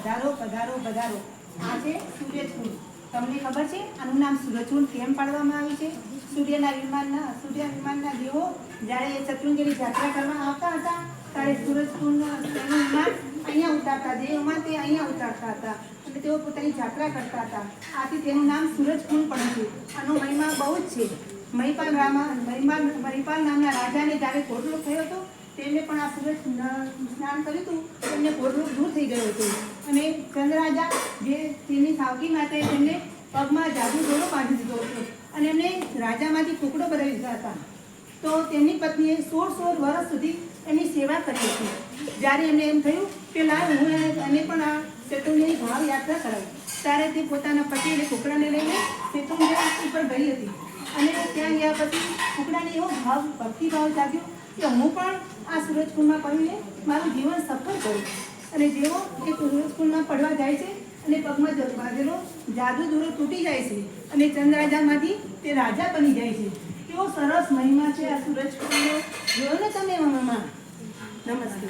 પધારો પધારો પધારો। આ છે સૂર્યકુંડ। તમને ખબર છે આનું નામ સૂર્યકુંડ કેમ પાડવામાં આવ્યું છે? સૂર્ય વિમાનના દેવો જ્યારે શત્રુંજયની યાત્રા કરવા આવતા હતા ત્યારે સૂરજકુંડનું વિમાન અહીંયા ઉતારતા, દેવમાં તે અહીંયા ઉતારતા હતા અને તેઓ પોતાની યાત્રા કરતા હતા। આથી તેનું નામ સૂરજકુંડ પડ્યું છે। આનો મહિમા બહુ જ છે। મહિપાલ નામના રાજાને જ્યારે કોઢરોગ થયો હતો તેમને પણ આ સૂરજ સ્નાન કર્યું હતું, તેમને કોઢરોગ દૂર થઈ ગયો હતો અને ચંદ્રરાજા જે તેની સાવકી માટે તેમને પગમાં જાદુ દોરો બાંધી દીધો હતો અને એમને રાજામાંથી ટુકડો બનાવી દીધા હતા। તો તેમની પત્નીએ 16 વર્ષ સુધી એમની સેવા કરી હતી। જ્યારે એમને એમ થયું કે લાવ હું એને પણ આ શેત્રુંજયની ભાવ યાત્રા કરાવી, ત્યારે તે પોતાના પતિ એટલે કુકડાને લઈને શેત્રુંજય ઉપર ગઈ હતી અને ત્યાં ગયા પછી કુકડાને એવો ભક્તિભાવ જાગ્યો કે હું પણ આ સૂરજકુંડમાં પડીને મારું જીવન સફળ કરું। અને જેવો એ સૂરજકુંડમાં પડવા જાય છે અને પગમાં બાંધેલો જાદુ દોરો તૂટી જાય છે અને ચંદ્રરાજામાંથી તે રાજા બની જાય છે। કેવો સરસ મહિમા છે આ સૂરજકુંડનો, જોયો ને તમે મમ્મા? નમસ્તે।